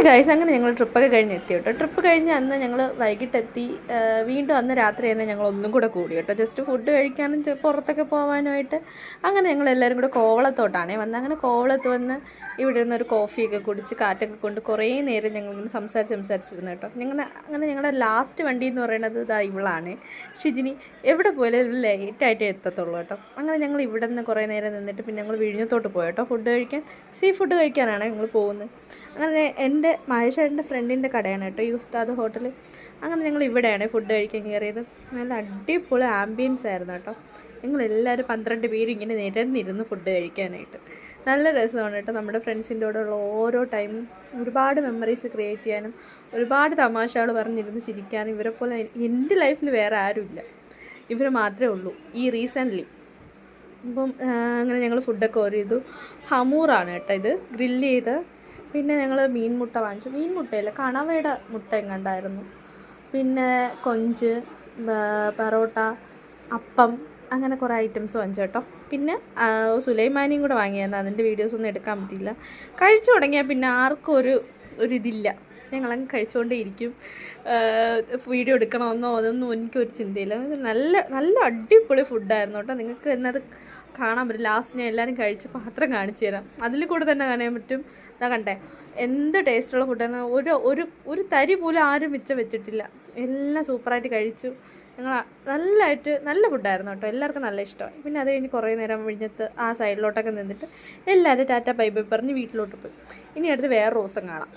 Guys അങ്ങനെ ഞങ്ങൾ ട്രിപ്പൊക്കെ കഴിഞ്ഞ് എത്തി കേട്ടോ. ട്രിപ്പ് കഴിഞ്ഞ് അന്ന് ഞങ്ങൾ വൈകിട്ടെത്തി. വീണ്ടും അന്ന് രാത്രി തന്നെ ഞങ്ങൾ ഒന്നും കൂടെ കൂടി കേട്ടോ. ജസ്റ്റ് ഫുഡ് കഴിക്കാനും പുറത്തൊക്കെ പോകാനുമായിട്ട് അങ്ങനെ ഞങ്ങൾ എല്ലാവരും കൂടെ കോവളത്തോട്ടാണേ വന്നത്. അങ്ങനെ കോവളത്ത് വന്ന് ഇവിടെ ഇരുന്ന് ഒരു കോഫിയൊക്കെ കുടിച്ച് കാറ്റൊക്കെ കൊണ്ട് കുറേ നേരം ഞങ്ങളിങ്ങനെ സംസാരിച്ചിരുന്നു കേട്ടോ. അങ്ങനെ ഞങ്ങളുടെ ലാസ്റ്റ് വണ്ടി എന്ന് പറയുന്നത് ഇതാ ഇവളാണ് ഷിജിനി. എവിടെ പോയാലും ലേറ്റായിട്ടേ എത്തത്തുള്ളൂ കേട്ടോ. അങ്ങനെ ഞങ്ങൾ ഇവിടെ നിന്ന് കുറേ നേരം നിന്നിട്ട് പിന്നെ ഞങ്ങൾ വിഴിഞ്ഞത്തോട്ട് പോയി കേട്ടോ. ഫുഡ് കഴിക്കാൻ, സീ ഫുഡ് കഴിക്കാനാണ് ഞങ്ങൾ പോകുന്നത്. അങ്ങനെ എൻ്റെ മഹേഷേട്ടൻ്റെ ഫ്രണ്ടിൻ്റെ കടയാണ് കേട്ടോ ഈ ഉസ്താദ് ഹോട്ടൽ. അങ്ങനെ ഞങ്ങൾ ഇവിടെയാണ് ഫുഡ് കഴിക്കാൻ കയറിയത്. നല്ല അടിപൊളി ആംബിയൻസ് ആയിരുന്നു കേട്ടോ. ഞങ്ങളെല്ലാവരും 12 പേരും ഇങ്ങനെ നിരന്നിരുന്ന് ഫുഡ് കഴിക്കാനായിട്ട്. നല്ല രസമാണ് കേട്ടോ. നമ്മുടെ ഫ്രണ്ട്സിൻ്റെ കൂടെയുള്ള ഓരോ ടൈമും ഒരുപാട് മെമ്മറീസ് ക്രിയേറ്റ് ചെയ്യാനും ഒരുപാട് തമാശകൾ പറഞ്ഞിരുന്ന് ചിരിക്കാനും ഇവരെ പോലെ എൻ്റെ ലൈഫിൽ വേറെ ആരുമില്ല, ഇവർ മാത്രമേ ഉള്ളൂ ഈ റീസെൻ്റ്ലി. അപ്പം അങ്ങനെ ഞങ്ങൾ ഫുഡൊക്കെ ഓർഡർ ചെയ്തു. ഹമൂറാണ് കേട്ടോ ഇത്, ഗ്രില്ല് ചെയ്ത്. പിന്നെ ഞങ്ങൾ മീൻമുട്ട വാങ്ങിച്ചു. മീൻമുട്ടയില്ല, കണവയുടെ മുട്ട എങ്ങാണ്ടായിരുന്നു. പിന്നെ കൊഞ്ച്, പൊറോട്ട, അപ്പം, അങ്ങനെ കുറേ ഐറ്റംസ് വാങ്ങിച്ചു കേട്ടോ. പിന്നെ സുലൈമാനിയും കൂടെ വാങ്ങിയായിരുന്നു. അതിൻ്റെ വീഡിയോസൊന്നും എടുക്കാൻ പറ്റിയില്ല. കഴിച്ചു തുടങ്ങിയാൽ പിന്നെ ആർക്കും ഒരിതില്ല, ഞങ്ങളങ്ങ് കഴിച്ചുകൊണ്ടേ ഇരിക്കും. വീഡിയോ എടുക്കണമെന്നോ അതൊന്നും എനിക്കൊരു ചിന്തയില്ല. നല്ല അടിപൊളി ഫുഡായിരുന്നു കേട്ടോ. നിങ്ങൾക്ക് തന്നെ അത് കാണാൻ പറ്റും. ലാസ്റ്റ് ഞാൻ എല്ലാവരും കഴിച്ച് പാത്രം കാണിച്ചു തരാം. അതിൽ കൂടെ തന്നെ കാണാൻ പറ്റും. ഇതാ കണ്ടേ, എന്ത് ടേസ്റ്റുള്ള ഫുഡാണ്. ഒരു തരി പോലും ആരും മിച്ചം വെച്ചിട്ടില്ല. എല്ലാം സൂപ്പറായിട്ട് കഴിച്ചു. ഞങ്ങൾ നല്ല ഫുഡായിരുന്നു കേട്ടോ. എല്ലാവർക്കും നല്ല ഇഷ്ടമായി. പിന്നെ അത് കഴിഞ്ഞ് കുറേ നേരം വിഴിഞ്ഞത്ത് ആ സൈഡിലോട്ടൊക്കെ നിന്നിട്ട് എല്ലാവരും ടാറ്റ ബൈ ബൈ പറഞ്ഞ് വീട്ടിലോട്ട് പോയി. ഇനി അടുത്ത് വേറെ ദിവസം കാണാം.